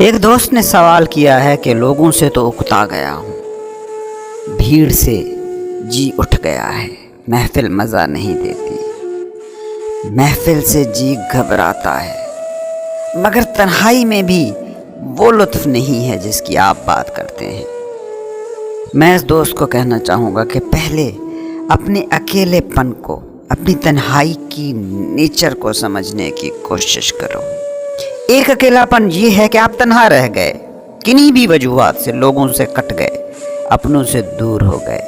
ایک دوست نے سوال کیا ہے کہ لوگوں سے تو اکتا گیا ہوں، بھیڑ سے جی اٹھ گیا ہے، محفل مزہ نہیں دیتی، محفل سے جی گھبراتا ہے، مگر تنہائی میں بھی وہ لطف نہیں ہے جس کی آپ بات کرتے ہیں۔ میں اس دوست کو کہنا چاہوں گا کہ پہلے اپنے اکیلے پن کو، اپنی تنہائی کی نیچر کو سمجھنے کی کوشش کرو۔ ایک اکیلا پن یہ ہے کہ آپ تنہا رہ گئے، کنہیں بھی وجوہات سے لوگوں سے کٹ گئے، اپنوں سے دور ہو گئے۔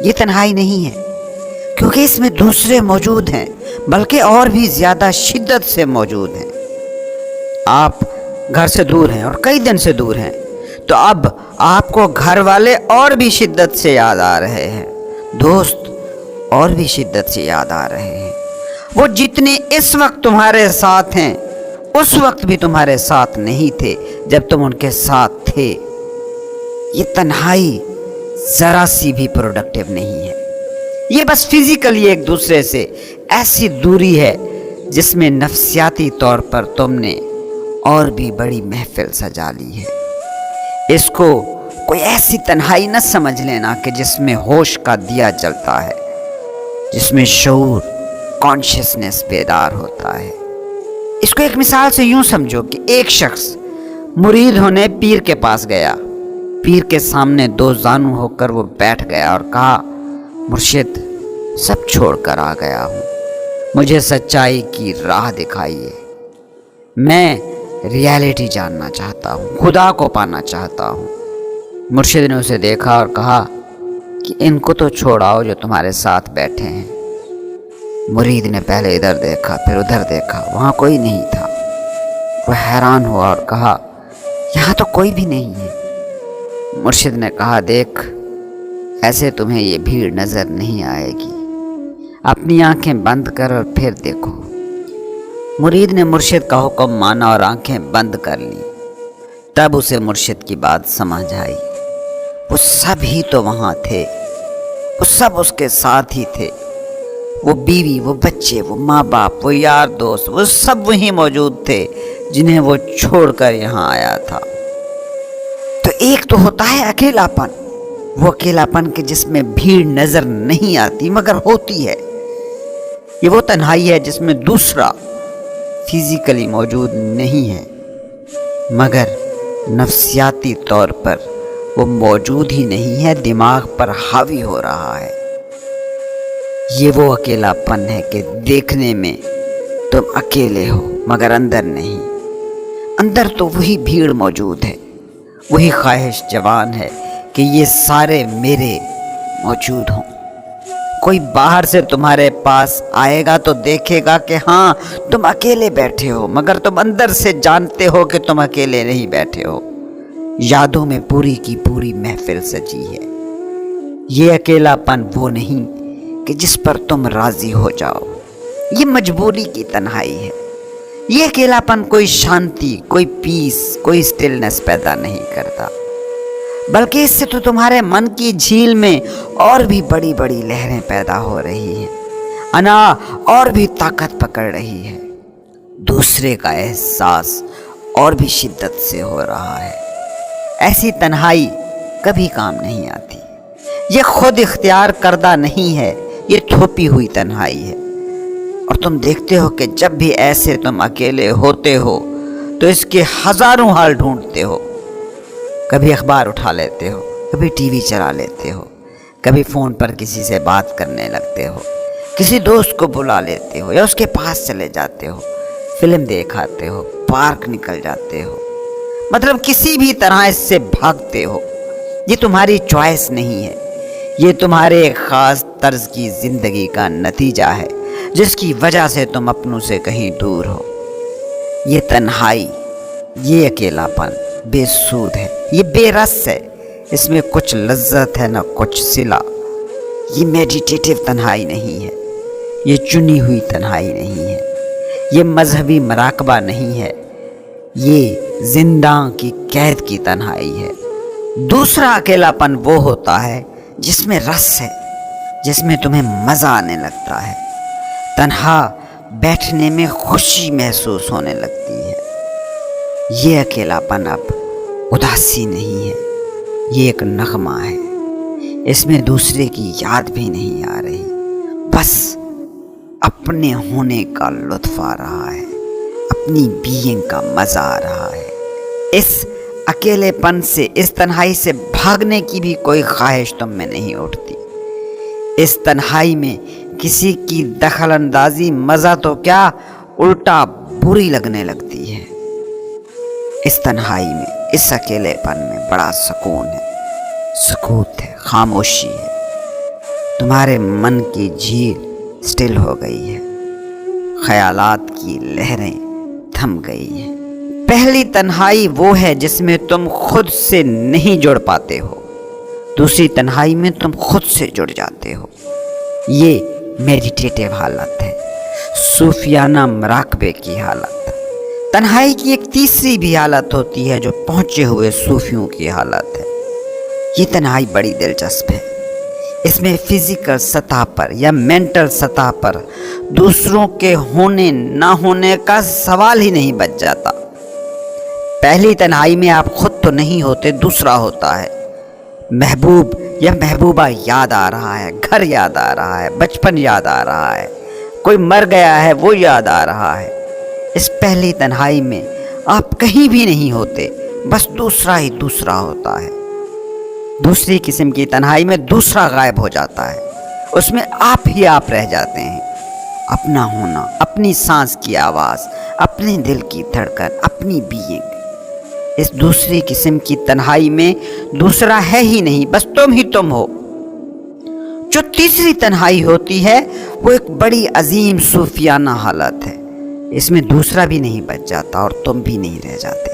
یہ تنہائی نہیں ہے، کیونکہ اس میں دوسرے موجود ہیں، بلکہ اور بھی زیادہ شدت سے موجود ہیں۔ آپ گھر سے دور ہیں اور کئی دن سے دور ہیں، تو اب آپ کو گھر والے اور بھی شدت سے یاد آ رہے ہیں، دوست اور بھی شدت سے یاد آ رہے ہیں۔ وہ جتنے اس وقت تمہارے ساتھ ہیں، اس وقت بھی تمہارے ساتھ نہیں تھے جب تم ان کے ساتھ تھے۔ یہ تنہائی ذرا سی بھی پروڈکٹیو نہیں ہے، یہ بس فزیکلی ایک دوسرے سے ایسی دوری ہے جس میں نفسیاتی طور پر تم نے اور بھی بڑی محفل سجا لی ہے۔ اس کو کوئی ایسی تنہائی نہ سمجھ لینا کہ جس میں ہوش کا دیا جلتا ہے، جس میں شعور، کانشیسنس بیدار ہوتا ہے۔ اس کو ایک مثال سے یوں سمجھو کہ ایک شخص مرید ہونے پیر کے پاس گیا، پیر کے سامنے دو زانو ہو کر وہ بیٹھ گیا اور کہا، مرشد، سب چھوڑ کر آ گیا ہوں، مجھے سچائی کی راہ دکھائیے، میں ریالٹی جاننا چاہتا ہوں، خدا کو پانا چاہتا ہوں۔ مرشد نے اسے دیکھا اور کہا کہ ان کو تو چھوڑاؤ جو تمہارے ساتھ بیٹھے ہیں۔ مرید نے پہلے ادھر دیکھا، پھر ادھر دیکھا، وہاں کوئی نہیں تھا۔ وہ حیران ہوا اور کہا، یہاں تو کوئی بھی نہیں ہے۔ مرشد نے کہا، دیکھ، ایسے تمہیں یہ بھیڑ نظر نہیں آئے گی، اپنی آنکھیں بند کر اور پھر دیکھو۔ مرید نے مرشد کا حکم مانا اور آنکھیں بند کر لی۔ تب اسے مرشد کی بات سمجھ آئی، وہ سب ہی تو وہاں تھے، وہ سب اس کے ساتھ ہی تھے، وہ بیوی، وہ بچے، وہ ماں باپ، وہ یار دوست، وہ سب وہیں موجود تھے جنہیں وہ چھوڑ کر یہاں آیا تھا۔ تو ایک تو ہوتا ہے اکیلا پن، وہ اکیلا پن کہ جس میں بھیڑ نظر نہیں آتی مگر ہوتی ہے۔ یہ وہ تنہائی ہے جس میں دوسرا فزیکلی موجود نہیں ہے، مگر نفسیاتی طور پر وہ موجود ہی نہیں ہے، دماغ پر حاوی ہو رہا ہے۔ یہ وہ اکیلا پن ہے کہ دیکھنے میں تم اکیلے ہو مگر اندر نہیں، اندر تو وہی بھیڑ موجود ہے، وہی خواہش جوان ہے کہ یہ سارے میرے موجود ہوں۔ کوئی باہر سے تمہارے پاس آئے گا تو دیکھے گا کہ ہاں تم اکیلے بیٹھے ہو، مگر تم اندر سے جانتے ہو کہ تم اکیلے نہیں بیٹھے ہو، یادوں میں پوری کی پوری محفل سجی ہے۔ یہ اکیلا پن وہ نہیں کہ جس پر تم راضی ہو جاؤ، یہ مجبوری کی تنہائی ہے۔ یہ اکیلا پن کوئی شانتی، کوئی پیس، کوئی سٹلنس پیدا نہیں کرتا، بلکہ اس سے تو تمہارے من کی جھیل میں اور بھی بڑی بڑی لہریں پیدا ہو رہی ہیں، انا اور بھی طاقت پکڑ رہی ہے، دوسرے کا احساس اور بھی شدت سے ہو رہا ہے۔ ایسی تنہائی کبھی کام نہیں آتی، یہ خود اختیار کردہ نہیں ہے، یہ تھوپی ہوئی تنہائی ہے۔ اور تم دیکھتے ہو کہ جب بھی ایسے تم اکیلے ہوتے ہو تو اس کے ہزاروں حال ڈھونڈتے ہو، کبھی اخبار اٹھا لیتے ہو، کبھی ٹی وی چلا لیتے ہو، کبھی فون پر کسی سے بات کرنے لگتے ہو، کسی دوست کو بلا لیتے ہو یا اس کے پاس چلے جاتے ہو، فلم دیکھ آتے ہو، پارک نکل جاتے ہو، مطلب کسی بھی طرح اس سے بھاگتے ہو۔ یہ تمہاری چوائس نہیں ہے، یہ تمہارے ایک خاص طرز کی زندگی کا نتیجہ ہے جس کی وجہ سے تم اپنوں سے کہیں دور ہو۔ یہ تنہائی، یہ اکیلا پن بے سود ہے، یہ بے رس ہے، اس میں کچھ لذت ہے نہ کچھ صلہ۔ یہ میڈیٹیٹو تنہائی نہیں ہے، یہ چنی ہوئی تنہائی نہیں ہے، یہ مذہبی مراقبہ نہیں ہے، یہ زنداں کی قید کی تنہائی ہے۔ دوسرا اکیلا پن وہ ہوتا ہے جس میں رس ہے، جس میں تمہیں مزہ آنے لگتا ہے، تنہا بیٹھنے میں خوشی محسوس ہونے لگتی ہے۔ یہ اکیلاپن اب اداسی نہیں ہے، یہ ایک نغمہ ہے، اس میں دوسرے کی یاد بھی نہیں آ رہی، بس اپنے ہونے کا لطف آ رہا ہے، اپنی بینگ کا مزہ آ رہا ہے۔ اس اکیلے پن سے، اس تنہائی سے بھاگنے کی بھی کوئی خواہش تم میں نہیں اٹھتی۔ اس تنہائی میں کسی کی دخل اندازی مزہ تو کیا، الٹا بری لگنے لگتی ہے۔ اس تنہائی میں، اس اکیلے پن میں بڑا سکون ہے، سکوت ہے، خاموشی ہے۔ تمہارے من کی جھیل سٹل ہو گئی ہے، خیالات کی لہریں تھم گئی ہیں۔ پہلی تنہائی وہ ہے جس میں تم خود سے نہیں جڑ پاتے ہو، دوسری تنہائی میں تم خود سے جڑ جاتے ہو۔ یہ میڈیٹیٹیو حالت ہے، صوفیانہ مراقبے کی حالت۔ تنہائی کی ایک تیسری بھی حالت ہوتی ہے جو پہنچے ہوئے صوفیوں کی حالت ہے۔ یہ تنہائی بڑی دلچسپ ہے، اس میں فزیکل سطح پر یا مینٹل سطح پر دوسروں کے ہونے نہ ہونے کا سوال ہی نہیں بچ جاتا۔ پہلی تنہائی میں آپ خود تو نہیں ہوتے، دوسرا ہوتا ہے۔ محبوب یا محبوبہ یاد آ رہا ہے، گھر یاد آ رہا ہے، بچپن یاد آ رہا ہے، کوئی مر گیا ہے وہ یاد آ رہا ہے۔ اس پہلی تنہائی میں آپ کہیں بھی نہیں ہوتے، بس دوسرا ہی دوسرا ہوتا ہے۔ دوسری قسم کی تنہائی میں دوسرا غائب ہو جاتا ہے، اس میں آپ ہی آپ رہ جاتے ہیں، اپنا ہونا، اپنی سانس کی آواز، اپنے دل کی دھڑکن، اپنی بینگ۔ اس دوسری قسم کی تنہائی میں دوسرا ہے ہی نہیں، بس تم ہی تم ہو۔ جو تیسری تنہائی ہوتی ہے وہ ایک بڑی عظیم صوفیانہ حالت ہے، اس میں دوسرا بھی نہیں بچ جاتا اور تم بھی نہیں رہ جاتے،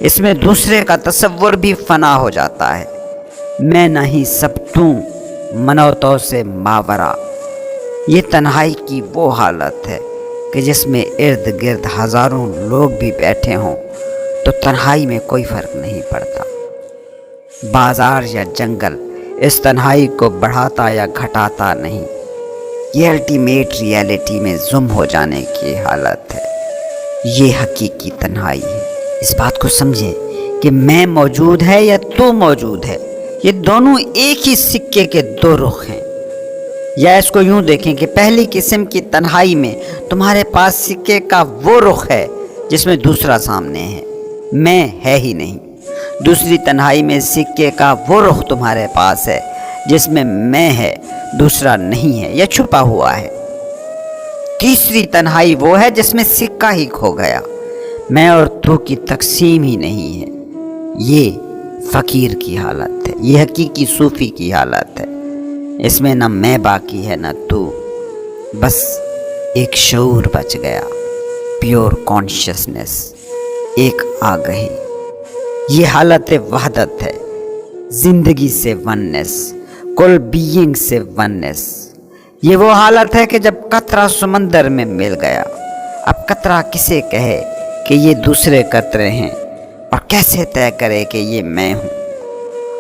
اس میں دوسرے کا تصور بھی فنا ہو جاتا ہے۔ میں نہیں سب تو، منو تو سے ماورا۔ یہ تنہائی کی وہ حالت ہے کہ جس میں ارد گرد ہزاروں لوگ بھی بیٹھے ہوں تو تنہائی میں کوئی فرق نہیں پڑتا۔ بازار یا جنگل اس تنہائی کو بڑھاتا یا گھٹاتا نہیں، یہ الٹیمیٹ ریالٹی میں زم ہو جانے کی حالت ہے۔ یہ حقیقی تنہائی ہے۔ اس بات کو سمجھیں کہ میں موجود ہے یا تو موجود ہے، یہ دونوں ایک ہی سکے کے دو رخ ہیں۔ یا اس کو یوں دیکھیں کہ پہلی قسم کی تنہائی میں تمہارے پاس سکے کا وہ رخ ہے جس میں دوسرا سامنے ہے، میں ہے ہی نہیں۔ دوسری تنہائی میں سکے کا وہ رخ تمہارے پاس ہے جس میں میں ہے، دوسرا نہیں ہے یا چھپا ہوا ہے۔ تیسری تنہائی وہ ہے جس میں سکہ ہی کھو گیا، میں اور تو کی تقسیم ہی نہیں ہے۔ یہ فقیر کی حالت ہے، یہ حقیقی صوفی کی حالت ہے۔ اس میں نہ میں باقی ہے نہ تو، بس ایک شعور بچ گیا، پیور کانشیسنس، ایک آگہی۔ یہ حالت وحدت ہے، زندگی سے وننس، کل بینگ سے وننس۔ یہ وہ حالت ہے کہ جب قطرہ سمندر میں مل گیا، اب قطرہ کسے کہے کہ یہ دوسرے قطرے ہیں، اور کیسے طے کرے کہ یہ میں ہوں؟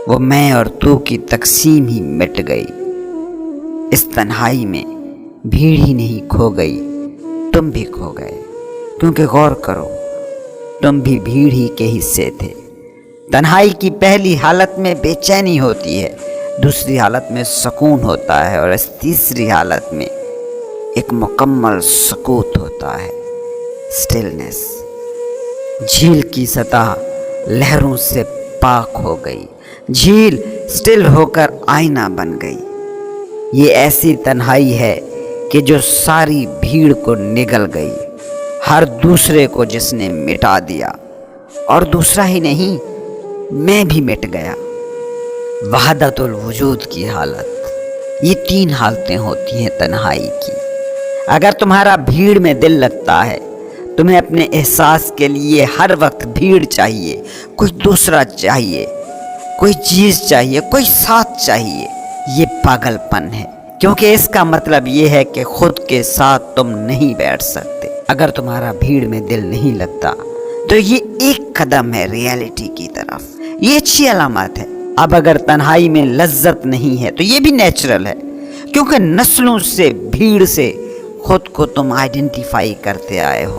وہ میں اور تو کی تقسیم ہی مٹ گئی۔ اس تنہائی میں بھیڑ ہی نہیں کھو گئی، تم بھی کھو گئے، کیونکہ غور کرو تم بھی بھیڑ ہی کے حصے تھے۔ تنہائی کی پہلی حالت میں بے چینی ہوتی ہے، دوسری حالت میں سکون ہوتا ہے، اور اس تیسری حالت میں ایک مکمل سکوت ہوتا ہے، سٹلنس۔ جھیل کی سطح لہروں سے پاک ہو گئی، جھیل سٹل ہو کر آئینہ بن گئی۔ یہ ایسی تنہائی ہے کہ جو ساری بھیڑ کو نگل گئی، ہر دوسرے کو جس نے مٹا دیا، اور دوسرا ہی نہیں میں بھی مٹ گیا۔ وحدت الوجود کی حالت۔ یہ تین حالتیں ہوتی ہیں تنہائی کی۔ اگر تمہارا بھیڑ میں دل لگتا ہے، تمہیں اپنے احساس کے لیے ہر وقت بھیڑ چاہیے، کوئی دوسرا چاہیے، کوئی چیز چاہیے، کوئی ساتھ چاہیے، یہ پاگل پن ہے، کیونکہ اس کا مطلب یہ ہے کہ خود کے ساتھ تم نہیں بیٹھ سکتے۔ اگر تمہارا بھیڑ میں دل نہیں لگتا تو یہ ایک قدم ہے ریالٹی کی طرف، یہ اچھی علامت ہے۔ اب اگر تنہائی میں لذت نہیں ہے تو یہ بھی نیچرل ہے، کیونکہ نسلوں سے بھیڑ سے خود کو تم آئیڈینٹیفائی کرتے آئے ہو۔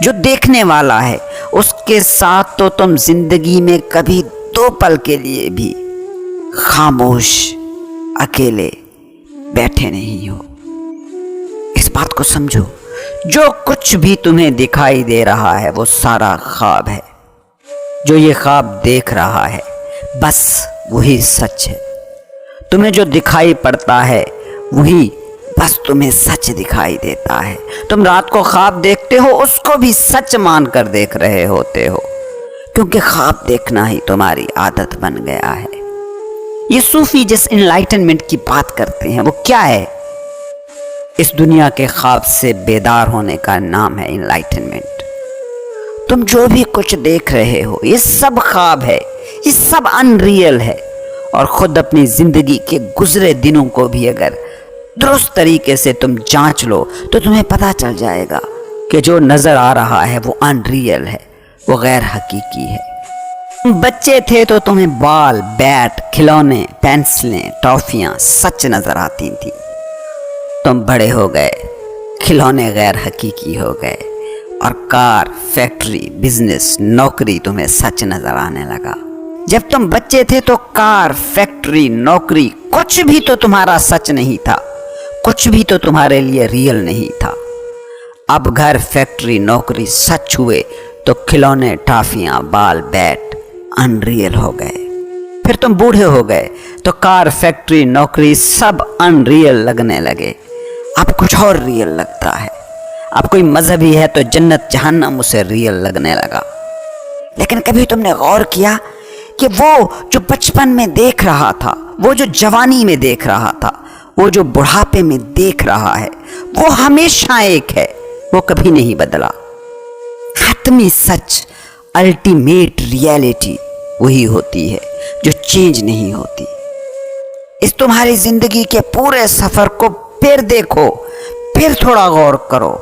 جو دیکھنے والا ہے اس کے ساتھ تو تم زندگی میں کبھی 2 پل کے لیے بھی خاموش اکیلے بیٹھے نہیں ہو۔ اس بات کو سمجھو، جو کچھ بھی تمہیں دکھائی دے رہا ہے وہ سارا خواب ہے۔ جو یہ خواب دیکھ رہا ہے بس وہی سچ ہے۔ تمہیں جو دکھائی پڑتا ہے وہی بس تمہیں سچ دکھائی دیتا ہے۔ تم رات کو خواب دیکھتے ہو، اس کو بھی سچ مان کر دیکھ رہے ہوتے ہو، کیونکہ خواب دیکھنا ہی تمہاری عادت بن گیا ہے۔ یہ صوفی جس انلائٹنمنٹ کی بات کرتے ہیں وہ کیا ہے؟ اس دنیا کے خواب سے بیدار ہونے کا نام ہے انلائٹنمنٹ۔ تم جو بھی کچھ دیکھ رہے ہو یہ سب خواب ہے، یہ سب انریل ہے، اور خود اپنی زندگی کے گزرے دنوں کو بھی اگر درست طریقے سے تم جانچ لو تو تمہیں پتہ چل جائے گا کہ جو نظر آ رہا ہے وہ انریل ہے، وہ غیر حقیقی ہے۔ تم بچے تھے تو تمہیں بال، بیٹ، کھلونے، پینسلیں، ٹافیاں سچ نظر آتی تھیں۔ تم بڑے ہو گئے، کھلونے غیر حقیقی ہو گئے، اور کار، فیکٹری، بزنس، نوکری تمہیں سچ نظر آنے لگا۔ جب تم بچے تھے تو کار، فیکٹری، نوکری کچھ بھی تو تمہارا سچ نہیں تھا، کچھ بھی تو تمہارے لیے ریئل نہیں تھا۔ اب گھر، فیکٹری، نوکری سچ ہوئے تو کھلونے، ٹافیاں، بال، بیٹ انریل ہو گئے۔ پھر تم بوڑھے ہو گئے تو کار، فیکٹری، نوکری سب انریل لگنے لگے۔ اب کچھ اور ریئل لگتا ہے۔ اب کوئی مذہبی ہے تو جنت جہنم اسے ریئل لگنے لگا۔ لیکن کبھی تم نے غور کیا کہ وہ جو بچپن میں دیکھ رہا تھا، وہ جو جوانی میں دیکھ رہا تھا، وہ جو بڑھاپے میں دیکھ رہا ہے، وہ ہمیشہ ایک ہے، وہ کبھی نہیں بدلا۔ حتمی سچ، الٹیمیٹ ریئلٹی وہی ہوتی ہے جو چینج نہیں ہوتی۔ اس تمہاری زندگی کے پورے سفر کو پھر دیکھو، پھر تھوڑا غور کرو۔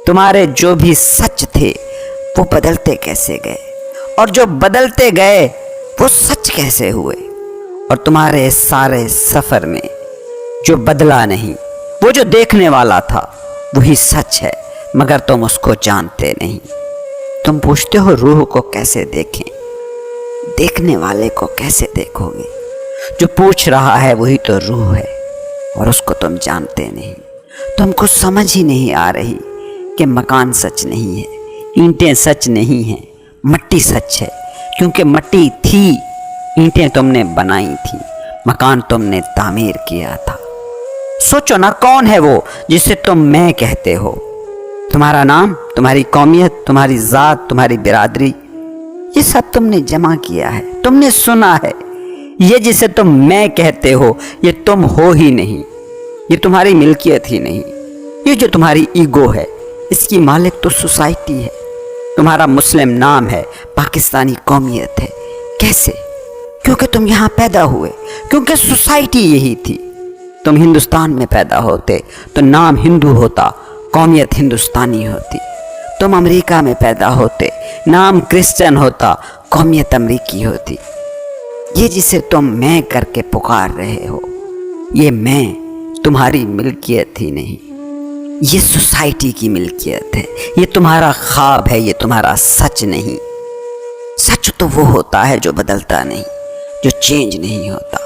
تمہارے جو بھی سچ تھے وہ بدلتے کیسے گئے، اور جو بدلتے گئے وہ سچ کیسے ہوئے۔ اور تمہارے سارے سفر میں جو بدلا نہیں، وہ جو دیکھنے والا تھا وہی سچ ہے، مگر تم اس کو جانتے نہیں۔ تم پوچھتے ہو روح کو کیسے دیکھیں؟ دیکھنے والے کو کیسے دیکھو گے؟ جو پوچھ رہا ہے وہی تو روح ہے، اور اس کو تم جانتے نہیں۔ تم کو سمجھ ہی نہیں آ رہی کہ مکان سچ نہیں ہے، اینٹیں سچ نہیں ہیں، مٹی سچ ہے، کیونکہ مٹی تھی، اینٹیں تم نے بنائی تھی، مکان تم نے تعمیر کیا تھا۔ سوچو نا، کون ہے وہ جسے تم میں کہتے ہو؟ تمہارا نام، تمہاری قومیت، تمہاری ذات، تمہاری برادری، یہ سب تم نے جمع کیا ہے، تم نے سنا ہے۔ یہ جسے تم میں کہتے ہو یہ تم ہو ہی نہیں، یہ تمہاری ملکیت ہی نہیں۔ یہ جو تمہاری ایگو ہے اس کی مالک تو سوسائٹی ہے۔ تمہارا مسلم نام ہے، پاکستانی قومیت ہے۔ کیسے؟ کیونکہ تم یہاں پیدا ہوئے، کیونکہ سوسائٹی یہی تھی۔ تم ہندوستان میں پیدا ہوتے تو نام ہندو ہوتا، قومیت ہندوستانی ہوتی۔ تم امریکہ میں پیدا ہوتے، نام کرسچن ہوتا، قومیت امریکی ہوتی۔ یہ جسے تم میں کر کے پکار رہے ہو، یہ میں تمہاری ملکیت ہی نہیں، یہ سوسائٹی کی ملکیت ہے۔ یہ تمہارا خواب ہے، یہ تمہارا سچ نہیں۔ سچ تو وہ ہوتا ہے جو بدلتا نہیں، جو چینج نہیں ہوتا۔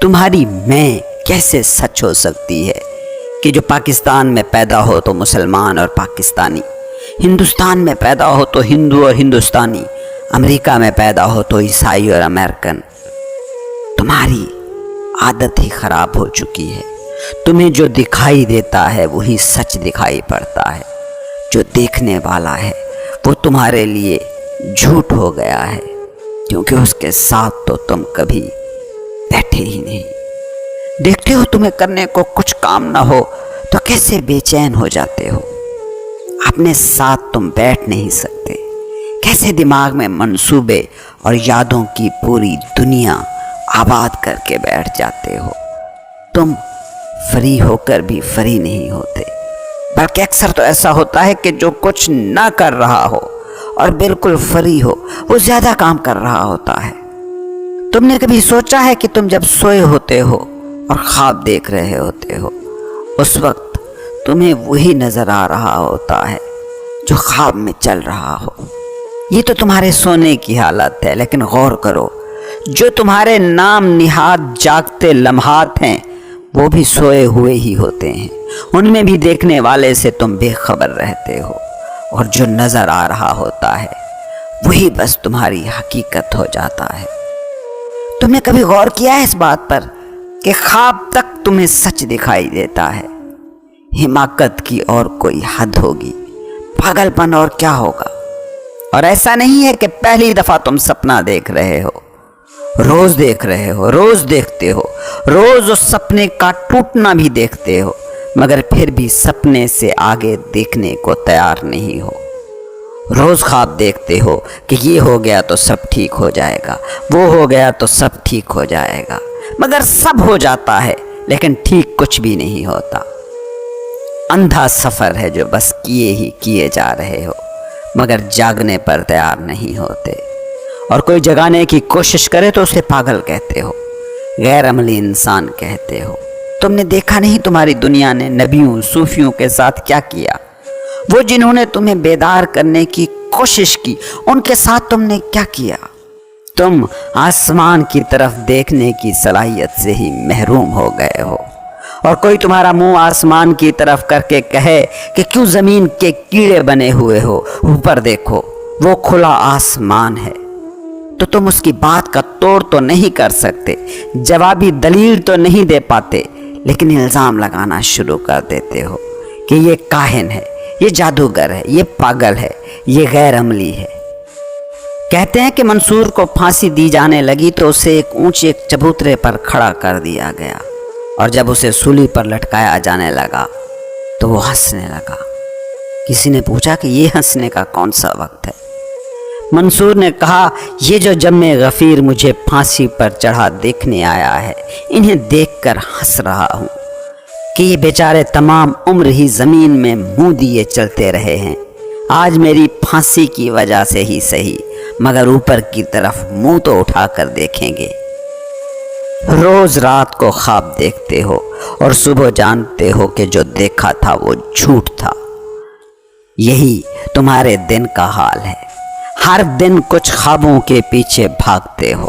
تمہاری میں کیسے سچ ہو سکتی ہے کہ جو پاکستان میں پیدا ہو تو مسلمان اور پاکستانی، ہندوستان میں پیدا ہو تو ہندو اور ہندوستانی، امریکہ میں پیدا ہو تو عیسائی اور امریکن۔ تمہاری عادت ہی خراب ہو چکی ہے۔ تمہیں جو دکھائی دیتا ہے وہی سچ دکھائی پڑتا ہے۔ جو دیکھنے والا ہے وہ تمہارے لیے جھوٹ ہو گیا ہے، کیونکہ اس کے ساتھ تو تم کبھی بیٹھے ہی نہیں۔ دیکھتے ہو تمہیں کرنے کو کچھ کام نہ ہو تو کیسے بے چین ہو جاتے ہو۔ اپنے ساتھ تم بیٹھ نہیں سکتے، کیسے دماغ میں منصوبے اور یادوں کی پوری دنیا آباد کر کے بیٹھ جاتے ہو۔ تم فری ہو کر بھی فری نہیں ہوتے، بلکہ اکثر تو ایسا ہوتا ہے کہ جو کچھ نہ کر رہا ہو اور بالکل فری ہو وہ زیادہ کام کر رہا ہوتا ہے۔ تم نے کبھی سوچا ہے کہ تم جب سوئے ہوتے ہو اور خواب دیکھ رہے ہوتے ہو، اس وقت تمہیں وہی نظر آ رہا ہوتا ہے جو خواب میں چل رہا ہو۔ یہ تو تمہارے سونے کی حالت ہے، لیکن غور کرو، جو تمہارے نام نہاد جاگتے لمحات ہیں وہ بھی سوئے ہوئے ہی ہوتے ہیں، ان میں بھی دیکھنے والے سے تم بے خبر رہتے ہو، اور جو نظر آ رہا ہوتا ہے وہی بس تمہاری حقیقت ہو جاتا ہے۔ تم نے کبھی غور کیا ہے اس بات پر کہ خواب تک تمہیں سچ دکھائی دیتا ہے؟ حماقت کی اور کوئی حد ہوگی، پاگل پن اور کیا ہوگا؟ اور ایسا نہیں ہے کہ پہلی دفعہ تم سپنا دیکھ رہے ہو، روز دیکھ رہے ہو، روز دیکھتے ہو، روز اس سپنے کا ٹوٹنا بھی دیکھتے ہو، مگر پھر بھی سپنے سے آگے دیکھنے کو تیار نہیں ہو۔ روز خواب دیکھتے ہو کہ یہ ہو گیا تو سب ٹھیک ہو جائے گا، وہ ہو گیا تو سب ٹھیک ہو جائے گا، مگر سب ہو جاتا ہے لیکن ٹھیک کچھ بھی نہیں ہوتا۔ اندھا سفر ہے جو بس کیے ہی کیے جا رہے ہو، مگر جاگنے پر تیار نہیں ہوتے، اور کوئی جگانے کی کوشش کرے تو اسے پاگل کہتے ہو، غیر عملی انسان کہتے ہو۔ تم نے دیکھا نہیں تمہاری دنیا نے نبیوں صوفیوں کے ساتھ کیا کیا؟ وہ جنہوں نے تمہیں بیدار کرنے کی کوشش کی، ان کے ساتھ تم نے کیا کیا؟ تم آسمان کی طرف دیکھنے کی صلاحیت سے ہی محروم ہو گئے ہو، اور کوئی تمہارا منہ آسمان کی طرف کر کے کہے کہ کیوں زمین کے کیڑے بنے ہوئے ہو، اوپر دیکھو وہ کھلا آسمان ہے، تو تم اس کی بات کا توڑ تو نہیں کر سکتے، جوابی دلیل تو نہیں دے پاتے، لیکن الزام لگانا شروع کر دیتے ہو کہ یہ کاہن ہے، یہ جادوگر ہے، یہ پاگل ہے، یہ غیر عملی ہے۔ کہتے ہیں کہ منصور کو پھانسی دی جانے لگی تو اسے ایک اونچے چبوترے پر کھڑا کر دیا گیا، اور جب اسے سولی پر لٹکایا جانے لگا تو وہ ہنسنے لگا۔ کسی نے پوچھا کہ یہ ہنسنے کا کون سا وقت ہے؟ منصور نے کہا، یہ جو جم غفیر مجھے پھانسی پر چڑھا دیکھنے آیا ہے، انہیں دیکھ کر ہنس رہا ہوں کہ یہ بیچارے تمام عمر ہی زمین میں منہ دیے چلتے رہے ہیں، آج میری پھانسی کی وجہ سے ہی صحیح، مگر اوپر کی طرف منہ تو اٹھا کر دیکھیں گے۔ روز رات کو خواب دیکھتے ہو اور صبح جانتے ہو کہ جو دیکھا تھا وہ جھوٹ تھا۔ یہی تمہارے دن کا حال ہے، ہر دن کچھ خوابوں کے پیچھے بھاگتے ہو۔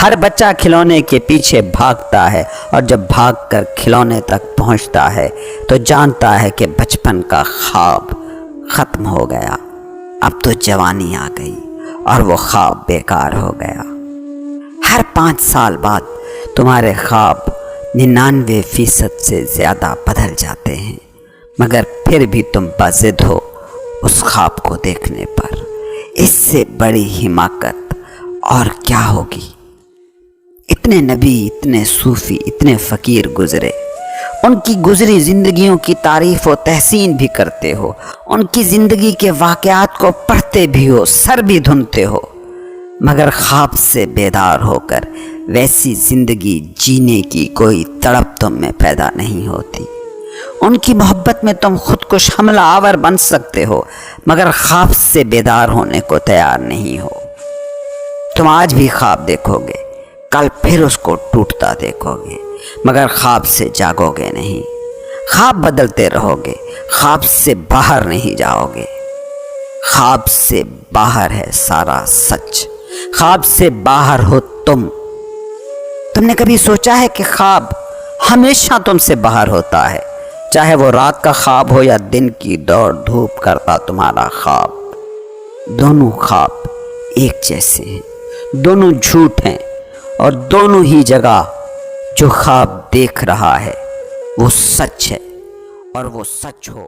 ہر بچہ کھلونے کے پیچھے بھاگتا ہے، اور جب بھاگ کر کھلونے تک پہنچتا ہے تو جانتا ہے کہ بچپن کا خواب ختم ہو گیا، اب تو جوانی آ گئی اور وہ خواب بیکار ہو گیا۔ ہر 5 سال بعد تمہارے خواب 99% سے زیادہ بدل جاتے ہیں، مگر پھر بھی تم باضد ہو اس خواب کو دیکھنے پر۔ اس سے بڑی حماقت اور کیا ہوگی؟ اتنے نبی، اتنے صوفی، اتنے فقیر گزرے، ان کی گزری زندگیوں کی تعریف و تحسین بھی کرتے ہو، ان کی زندگی کے واقعات کو پڑھتے بھی ہو، سر بھی دھنتے ہو، مگر خواب سے بیدار ہو کر ویسی زندگی جینے کی کوئی تڑپ تم میں پیدا نہیں ہوتی۔ ان کی محبت میں تم خودکش حملہ آور بن سکتے ہو، مگر خواب سے بیدار ہونے کو تیار نہیں ہو۔ تم آج بھی خواب دیکھو گے، کل پھر اس کو ٹوٹتا دیکھو گے، مگر خواب سے جاگو گے نہیں۔ خواب بدلتے رہو گے، خواب سے باہر نہیں جاؤ گے۔ خواب سے باہر ہے سارا سچ، خواب سے باہر ہو تم۔ تم نے کبھی سوچا ہے کہ خواب ہمیشہ تم سے باہر ہوتا ہے، چاہے وہ رات کا خواب ہو یا دن کی دوڑ دھوپ کرتا تمہارا خواب؟ دونوں خواب ایک جیسے ہیں، دونوں جھوٹ ہیں، اور دونوں ہی جگہ جو خواب دیکھ رہا ہے وہ سچ ہے، اور وہ سچ ہو